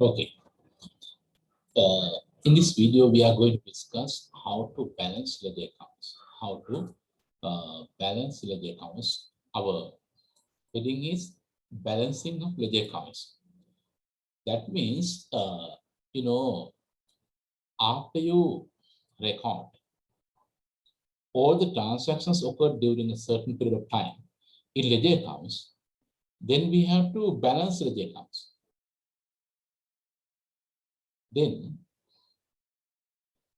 Okay. In this video, we are going to discuss how to balance ledger accounts. How to balance ledger accounts. Our heading is balancing of ledger accounts. That means, after you record all the transactions occurred during a certain period of time in ledger accounts, then we have to balance ledger accounts. Then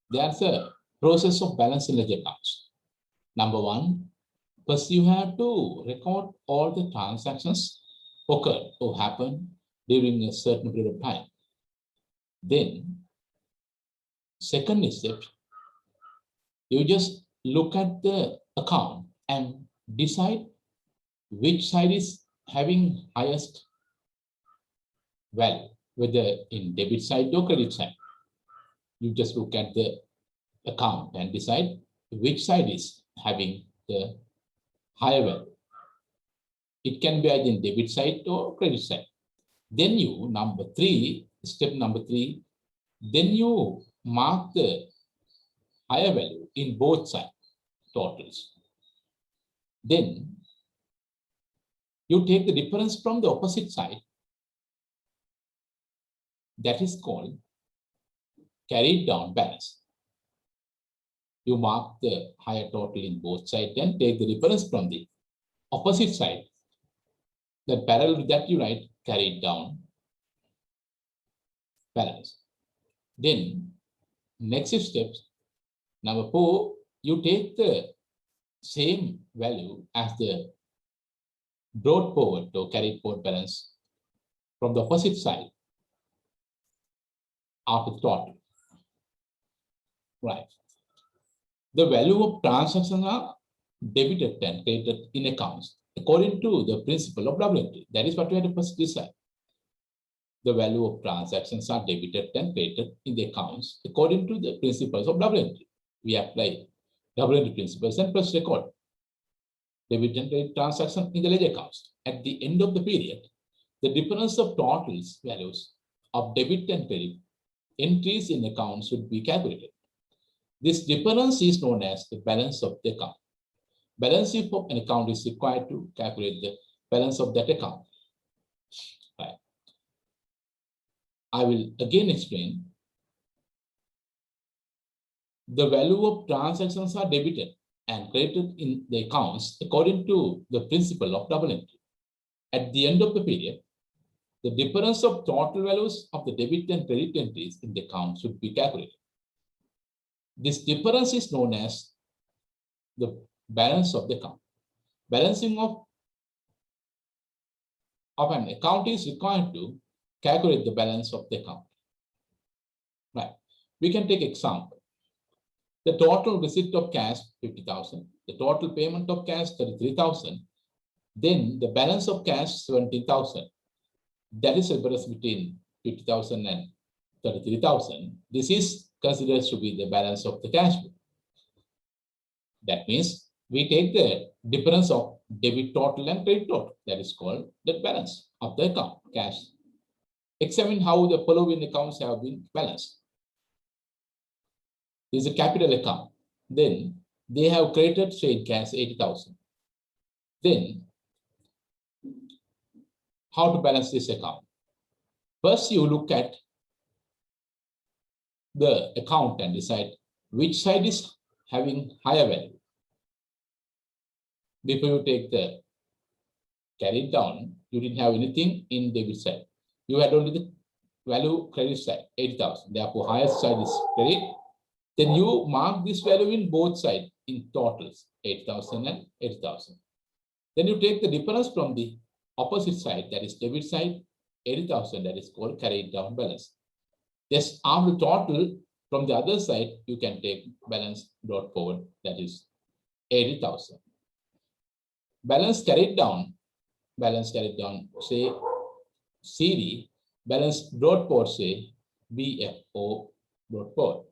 there's a process of balancing ledger accounts. Number one, first you have to record all the transactions occurred or happened during a certain period of time. Then, second step, you just look at the account and decide which side is having highest value, whether in debit side or credit side. You just look at the account and decide which side is having the higher value. It can be either in debit side or credit side. Then you, step number three, then you mark the higher value in both side totals. Then you take the difference from the opposite side. That is called carried down balance. You mark the higher total in both sides, then take the difference from the opposite side. That parallel with that you write carried down balance. Then next steps, number 4, you take the same value as the brought forward or carried forward balance from the opposite side after the total. Right. The value of transactions are debited and credited in accounts according to the principle of double entry. That is what we have to first decide. The value of transactions are debited and credited in the accounts according to the principles of double entry. We apply double entry principles and first record debit and credit transactions in the ledger accounts. At the end of the period, the difference of totals values of debit and credit entries in accounts should be calculated. This difference is known as the balance of the account. Balancing of an account is required to calculate the balance of that account. Right. I will again explain. The value of transactions are debited and credited in the accounts according to the principle of double entry. At the end of the period, the difference of total values of the debit and credit entries in the account should be calculated. This difference is known as the balance of the account. Balancing of an account is required to calculate the balance of the account. Right. We can take example. The total receipt of cash 50,000, the total payment of cash 33,000, then the balance of cash 17,000. That is the difference between 50,000 and 33,000. This is considered to be the balance of the cash book. That means we take the difference of debit total and credit total. That is called the balance of the account, cash. Examine how the following accounts have been balanced. This is a capital account. Then they have credited trade cash 80,000. Then how to balance this account? First, you look at the account and decide which side is having higher value. Before you take the carried down, you didn't have anything in debit side. You had only the value credit side, 80,000. Therefore, highest side is credit. Then you mark this value in both sides in totals, 8,000 and 80,000. Then you take the difference from the opposite side, that is debit side, 80,000, that is called carried down balance. Just after total from the other side, you can take balance brought forward, that is 80,000. Balance carried down, say CD, balance brought forward, say BFO brought forward.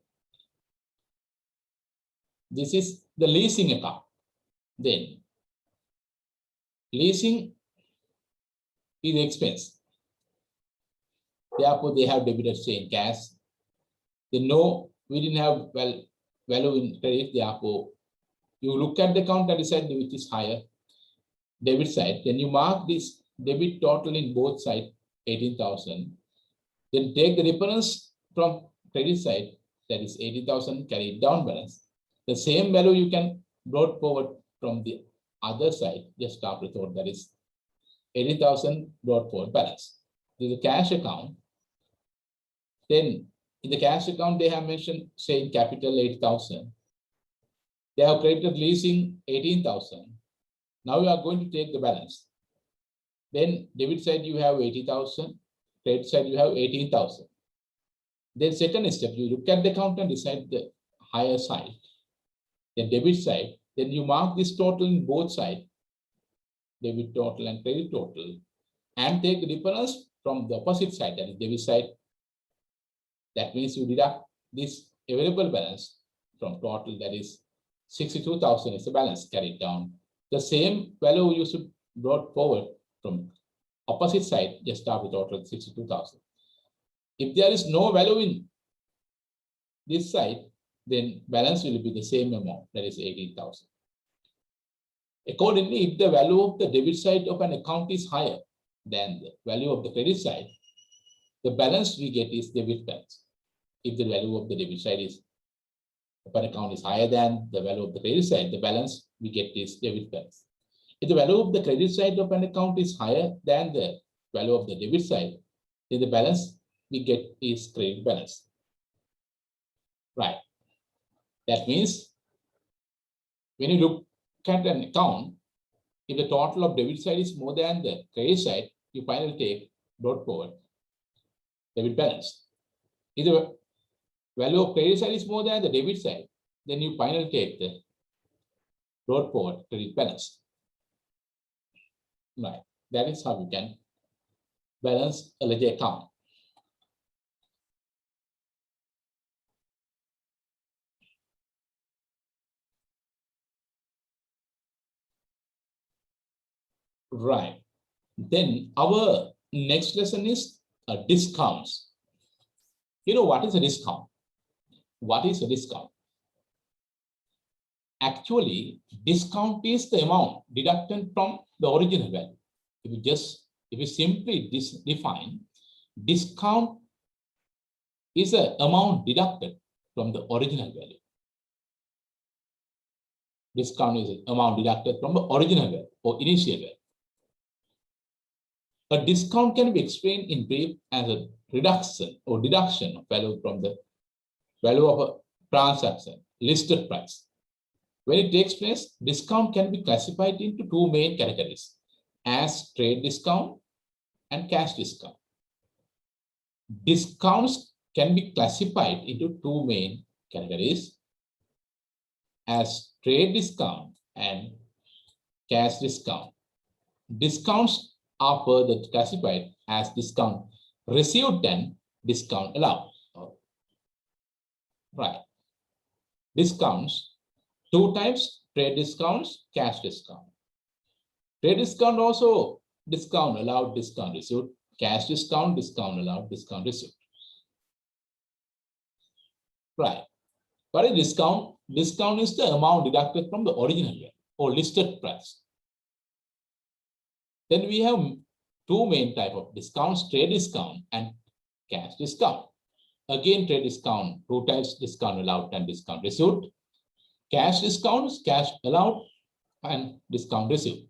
This is the leasing account. Then leasing is expense. Therefore, they have debited say in cash. They know we didn't have value in credit. Therefore, you look at the account and decide which is higher, debit side. Then you mark this debit total in both sides, 18,000. Then take the difference from credit side, that is 80,000, carry it down balance. The same value you can brought forward from the other side, just after thought, that is 80,000 brought forward balance. This is a cash account. Then in the cash account, they have mentioned, say, in capital 8,000. They have credited leasing 18,000. Now you are going to take the balance. Then debit side, you have 80,000. Credit side, you have 18,000. Then second step, you look at the account and decide the higher side, the debit side. Then you mark this total in both sides, debit total and credit total, and take the difference from the opposite side, that is debit side. That means you deduct this available balance from total, that is 62,000 is the balance, carried down. The same value you should brought forward from opposite side, just after total 62,000. If there is no value in this side, then balance will be the same amount, that is 18,000. Accordingly, if the value of the debit side of an account is higher than the value of the credit side, the balance we get is debit balance. If the value of the debit side is of an account is higher than the value of the credit side, the balance we get is debit balance. If the value of the credit side of an account is higher than the value of the debit side, then the balance we get is credit balance. Right. That means when you look at an account, if the total of debit side is more than the credit side, you finally take brought forward debit balance. If the value of credit side is more than the debit side, then you finally take the brought forward credit balance. Right. That is how you can balance a ledger account. Right. Then our next lesson is discounts. You know what is a discount? What is a discount? Actually, discount is the amount deducted from the original value. If you simply define, discount is an amount deducted from the original value. Discount is an amount deducted from the original value or initial value. A discount can be explained in brief as a reduction or deduction of value from the value of a transaction, listed price. When it takes place, discount can be classified into two main categories, as trade discount and cash discount. Discounts can be classified into two main categories, as trade discount and cash discount. Discounts are further classified as discount received and discount allowed. Right. Discounts, two types, trade discounts, cash discount. Trade discount also discount allowed, discount received. Cash discount, discount allowed, discount received. Right. What is discount? Discount is the amount deducted from the original value or listed price. Then we have two main types of discounts, trade discount and cash discount. Again, trade discount, two types, discount allowed and discount received. Cash discounts, cash allowed and discount received.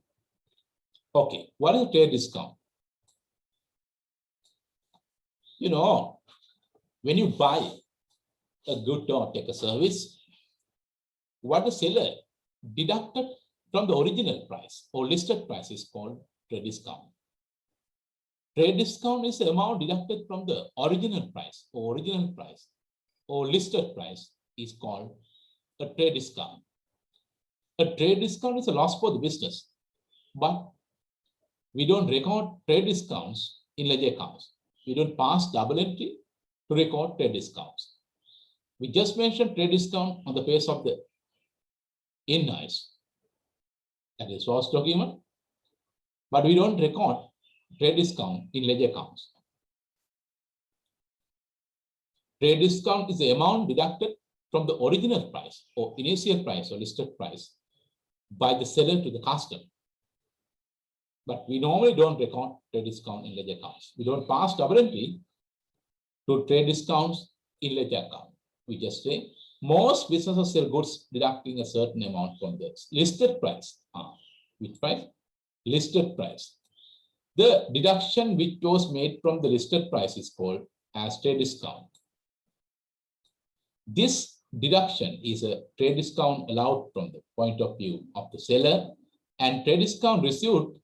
Okay, what is trade discount? You know, when you buy a good or take a service, what the seller deducted from the original price or listed price is called trade discount. Trade discount is the amount deducted from the original price or listed price is called a trade discount. A trade discount is a loss for the business, but we don't record trade discounts in ledger accounts. We don't pass double entry to record trade discounts. We just mentioned trade discount on the face of the invoice, that is source document, but we don't record trade discount in ledger accounts. Trade discount is the amount deducted from the original price or initial price or listed price by the seller to the customer. But we normally don't record trade discount in ledger accounts. We don't pass double entry to trade discounts in ledger account. We just say most businesses sell goods deducting a certain amount from the listed price. Which price? Listed price. The deduction which was made from the listed price is called as trade discount. This deduction is a trade discount allowed from the point of view of the seller and trade discount received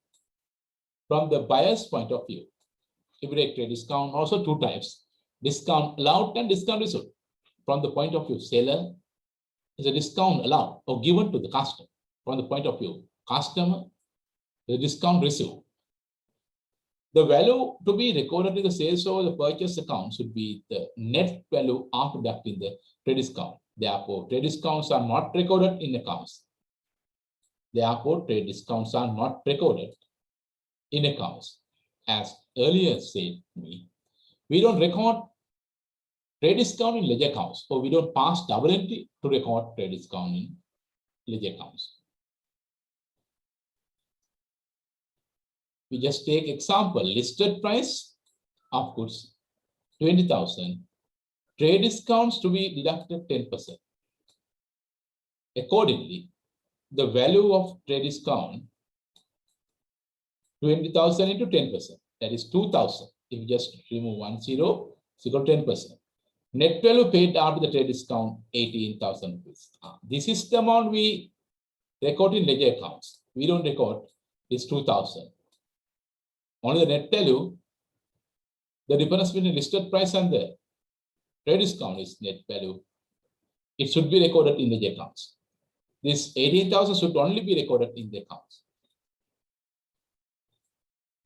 from the buyer's point of view. If we take trade discount, also two types, discount allowed and discount received. From the point of view seller is a discount allowed or given to the customer. From the point of view customer, the discount received. The value to be recorded in the sales or the purchase account should be the net value after deducting the trade discount. Therefore, trade discounts are not recorded in accounts. Therefore, trade discounts are not recorded in accounts. As earlier said to me, we don't record trade discount in ledger accounts, or we don't pass double entry to record trade discount in ledger accounts. We just take example, listed price of goods, 20,000, trade discounts to be deducted 10%. Accordingly, the value of trade discount, 20,000 into 10%, that is 2,000. If you just remove 1 0, it's equal to 10%. Net value paid after the trade discount, 18,000 rupees. This is the amount we record in ledger accounts. We don't record this 2,000. Only the net value, the difference between listed price and the trade discount is net value. It should be recorded in the accounts. This 18,000 should only be recorded in the accounts.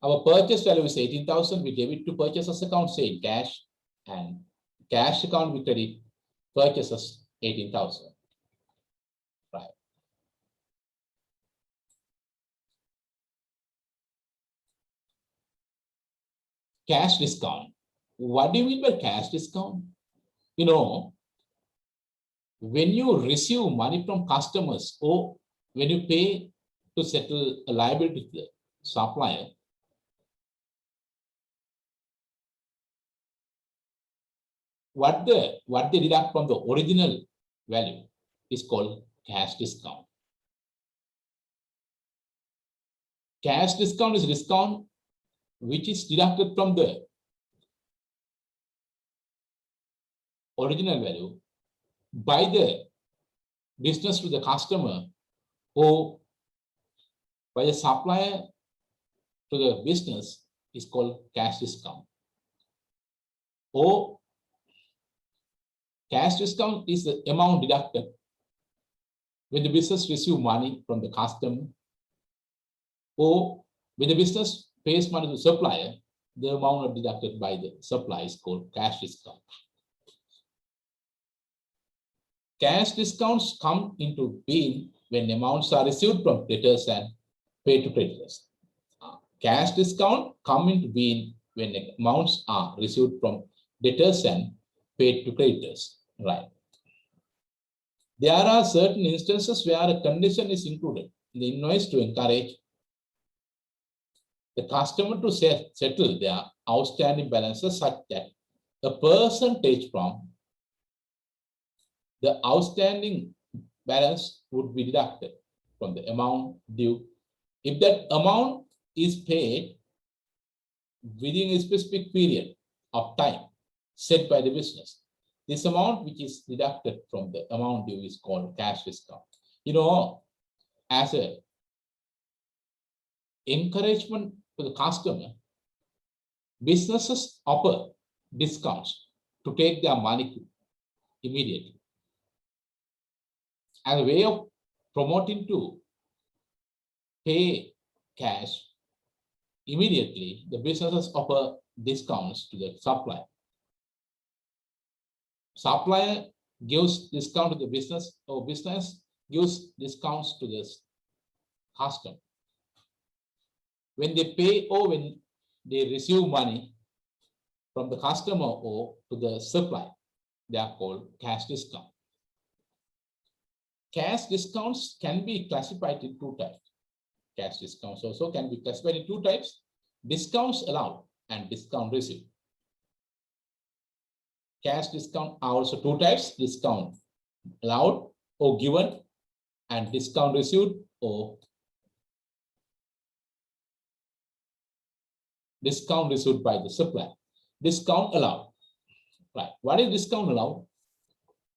Our purchase value is 18,000. We debit to purchasers account, say cash, and cash account we credit purchases 18,000. Right. Cash discount. What do you mean by cash discount? You know, when you receive money from customers or when you pay to settle a liability to the supplier, what they deduct from the original value is called cash discount. Cash discount is discount which is deducted from the original value by the business to the customer or by the supplier to the business is called cash discount. Or cash discount is the amount deducted when the business receives money from the customer or when the business pays money to the supplier, the amount deducted by the supplier is called cash discount. Cash discounts come into being when amounts are received from debtors and paid to creditors. Cash discount come into being when amounts are received from debtors and paid to creditors. Right. There are certain instances where a condition is included in the invoice to encourage the customer to settle their outstanding balances such that a percentage from the outstanding balance would be deducted from the amount due. If that amount is paid within a specific period of time set by the business, this amount which is deducted from the amount due is called cash discount. You know, as a encouragement to the customer, businesses offer discounts to take their money immediately. As a way of promoting to pay cash immediately, the businesses offer discounts to the supplier. Supplier gives discount to the business or business gives discounts to the customer. When they pay or when they receive money from the customer or to the supplier, They are called cash discount. Cash discounts can be classified in two types. Cash discounts also can be classified in two types: discounts allowed and discount received. Cash discount are also two types: discount allowed or given and discount received or discount received by the supplier. Discount allowed. Right. What is discount allowed?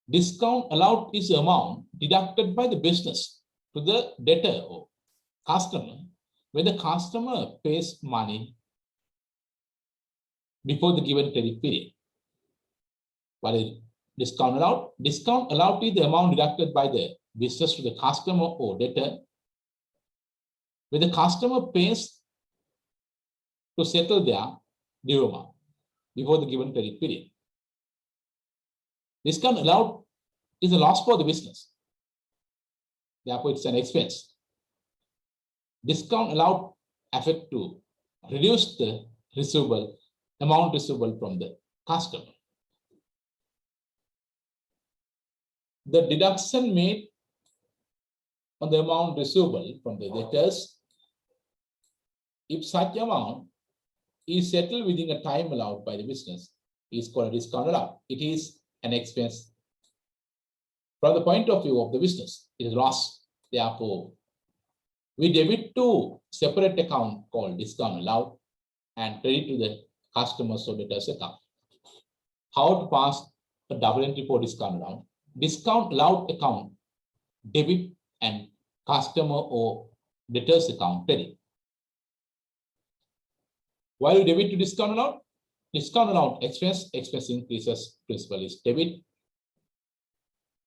Discount allowed is the amount deducted by the business to the debtor or customer when the customer pays money before the given credit period. What is discount allowed? Discount allowed is the amount deducted by the business to the customer or debtor when the customer pays to settle their due amount before the given credit period. Discount allowed is a loss for the business. Therefore, it's an expense. Discount allowed affect to reduce the receivable amount receivable from the customer. The deduction made on the amount receivable from the debtors, if such amount is settled within a time allowed by the business, is called a discount allowed. It is an expense from the point of view of the business. It is loss. Therefore, we debit to separate account called discount allowed and credit to the customers or debtors account. How to pass a double entry for discount allowed? Discount allowed account debit and customer or debtors account credit. Why you debit to discount allowed? Discount allowed expense increases, principal is debit.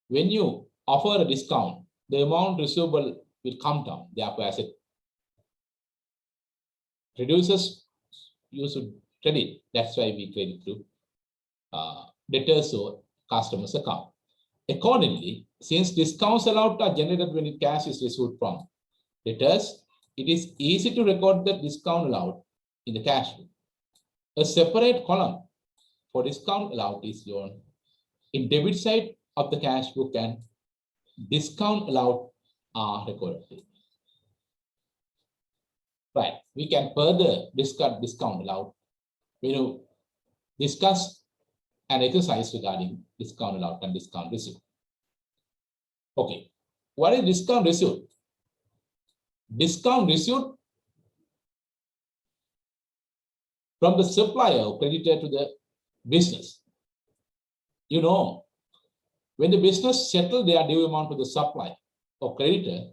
When you offer a discount, the amount receivable will come down. Therefore, as it reduces, you should credit. That's why we credit to debtors or customers account. Accordingly, since discounts allowed are generated when cash is received from debtors, it is easy to record the discount allowed in the cash book. A separate column for discount allowed is shown in debit side of the cash book, and discount allowed are recorded. Right. We can further discuss discount allowed. We will discuss an exercise regarding discount allowed and discount received. Okay. What is discount received? Discount received from the supplier or creditor to the business. You know, when the business settle their due amount to the supplier or creditor,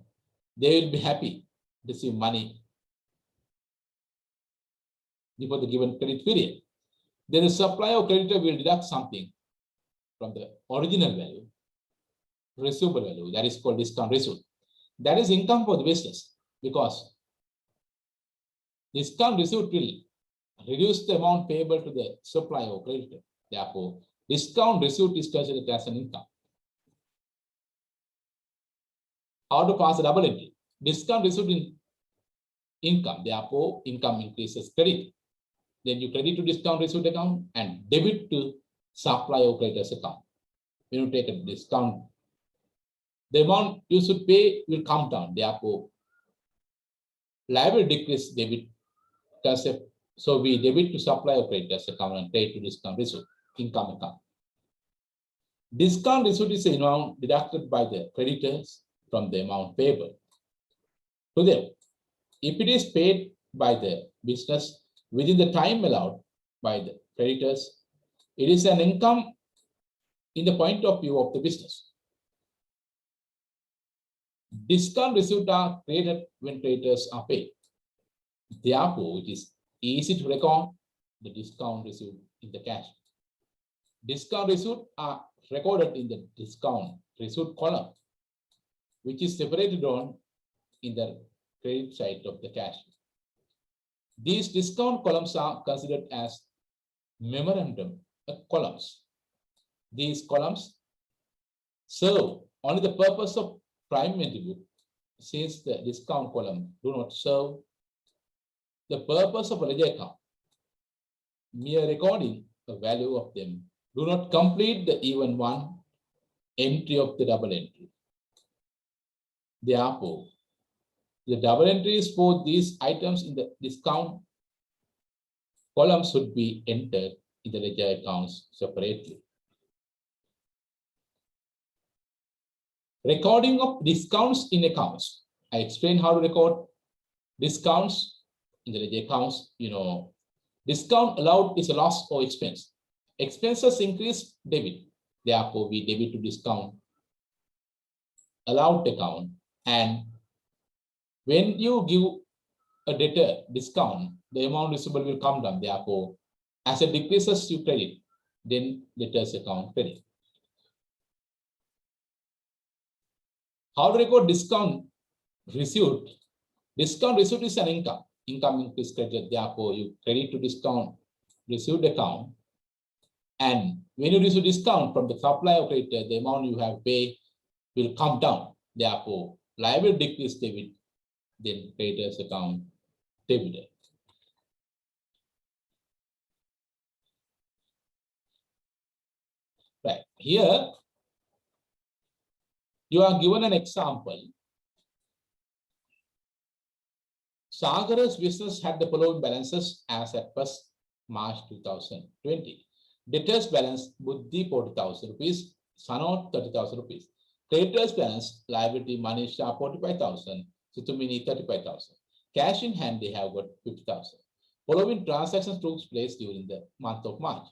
they will be happy to receive money before the given credit period. Then the supplier or creditor will deduct something from the original value, receivable value, that is called discount received. That is income for the business, because discount received will reduce the amount payable to the supplier or creditor. Therefore, discount received is considered as an income. How to pass a double entry? Discount received in income. Therefore, income increases credit. Then you credit to discount received account and debit to supplier or creditor's account. When you take a discount, the amount you should pay will come down. Therefore, liability decrease debit concept. So we debit to supplier or creditor's account and credit to discount received income account. Discount received is an amount deducted by the creditors from the amount payable to them. If it is paid by the business within the time allowed by the creditors, it is an income in the point of view of the business. Discount received are created when creditors are paid. Therefore, it is easy to record the discount received in the cash. Discount received are recorded in the discount received column, which is separated on in the credit side of the cash. These discount columns are considered as memorandum columns. These columns serve only the purpose of prime entry book, since the discount column do not serve the purpose of a ledger account, mere recording the value of them Do not complete the even one entry of the double entry. Therefore, the double entries for these items in the discount column should be entered in the ledger accounts separately. Recording of discounts in accounts. I explained how to record discounts in the ledger accounts. Discount allowed is a loss or expense. Expenses increase debit. Therefore, we debit to discount allowed account. And when you give a debtor discount, the amount receivable will come down. Therefore, as it decreases, you credit, then debtor's account credit. How to record discount received? Discount received is an income. Income increase credit. Therefore, you credit to discount received account. And when you receive discount from the supplier or creditor, the amount you have paid will come down. Therefore, liability decrease debit, then creditor's account debited. Right. Here, you are given an example. Sagar's business had the following balances as at 1st March 2020. Debtors balance Buddhi 40,000 rupees, Sanot 30,000 rupees. Creditors balance liability Manisha 45,000, Situmini 35,000. Cash in hand they have got 50,000. Following transactions took place during the month of March.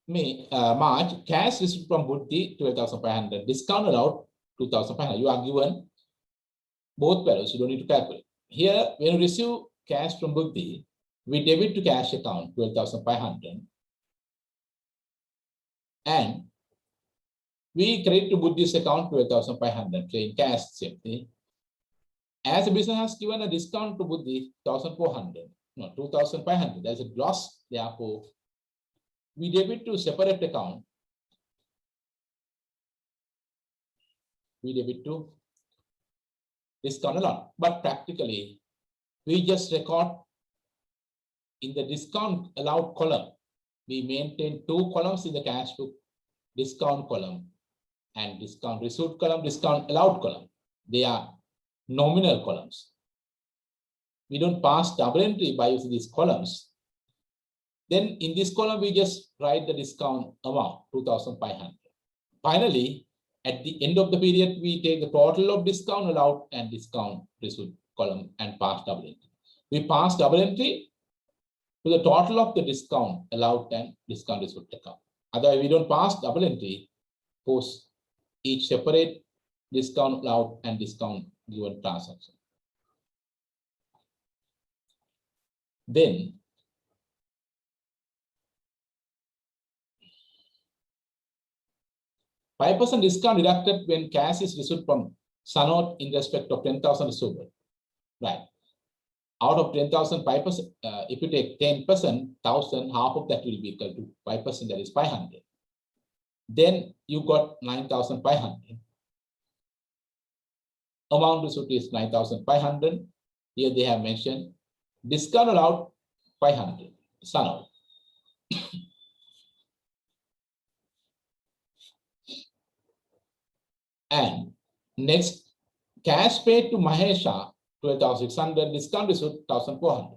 March, cash received from Buddhi 12,500, discount allowed 2,500. You are given both values, you don't need to calculate. Here, when you receive cash from Buddhi, we debit to cash account 12,500 and we credit to Buddhi's account 12,500 in cash simply. As the business has given a discount to Buddhi 1,400, no 2,500, there's a loss. Therefore, we debit to separate account. We debit to discount allowed, but practically we just record in the discount allowed column. We maintain two columns in the cash book, discount column and discount received column, discount allowed column. They are nominal columns. We don't pass double entry by using these columns. Then in this column, we just write the discount amount, 2,500. Finally, at the end of the period, we take the total of discount allowed and discount received column and pass double entry. We pass double entry to the total of the discount allowed and discount received account. Otherwise, we don't pass double entry, post each separate discount allowed and discount given transaction. Then, %5 discount deducted when cash is received from Sanot in respect of 10,000 receivable. Right. Out of 10,000, 5%, if you take 10%, 1,000, half of that will be equal to 5%, that is 500. Then you got 9,500. Amount received is 9,500. Here they have mentioned discount allowed 500, Sanot. And next, cash paid to Mahesha 12,600, discount received 1,400.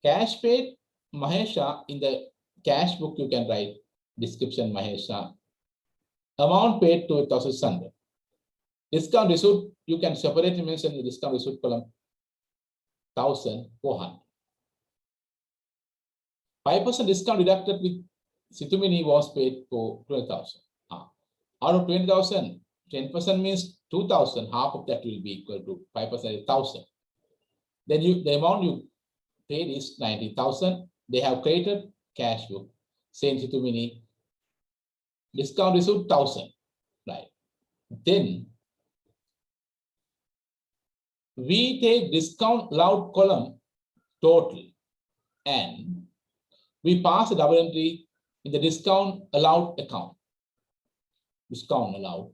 Cash paid Mahesha, in the cash book you can write description Mahesha, amount paid 12,600. Discount received, you can separately mention the discount received column 1,400. 5% discount deducted with Situmini was paid for 12,000. Out of 20,000, 10% means 2,000. Half of that will be equal to 5%, 1,000. Then the amount you paid is 90,000. They have created cash book. Same Situmini. Discount received 1,000. Right. Then we take discount allowed column total and we pass a double entry in the discount allowed account. Discount allowed.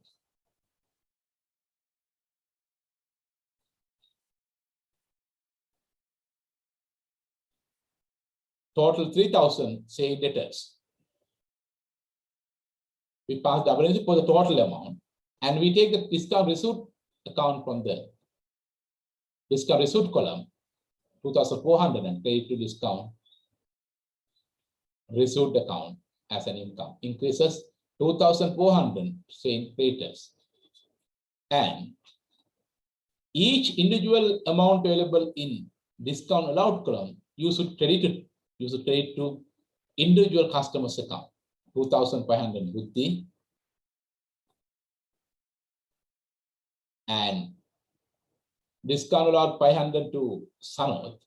total 3,000, say debtors. We pass double entry for the total amount, and we take the discount receipt account from the discount receipt column, 2,400, and pay to discount receipt account as an income. Increases 2,400, same creditors. And each individual amount available in discount allowed column, you should credit to individual customer's account, 2,500 Buddhi and discount allowed 500 to Sanoth.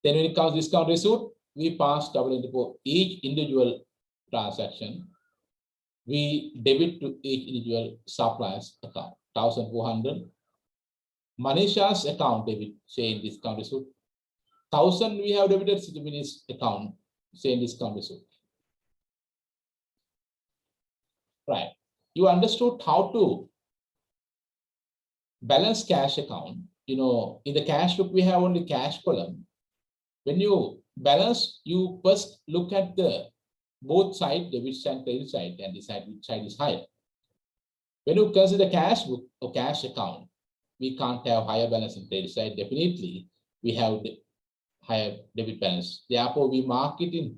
Then when it comes discount receipt, we pass double entry for each individual transaction. We debit to each individual supplier's account, 1,400. Manisha's account debit, say in discount receipt. 1,000 we have debited to Mini's account, say in discount receipt. Right. You understood how to balance cash account. You know, in the cash book, we have only cash column. When you balance, you first look at the both side, debit side, credit side, and decide which side is higher. When you consider cash book or cash account, we can't have higher balance in credit side. Definitely, we have the higher debit balance. Therefore, we mark it in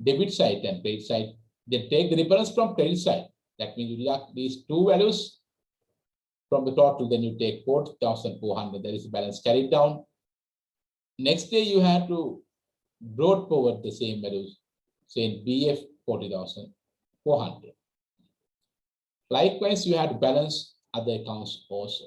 debit side and credit side. Then take the difference from credit side. That means you deduct these two values from the total. Then you take 4,400. That is the balance carried down. Next day, you have to brought forward the same values, say BF 40,400. Likewise, you have to balance other accounts also.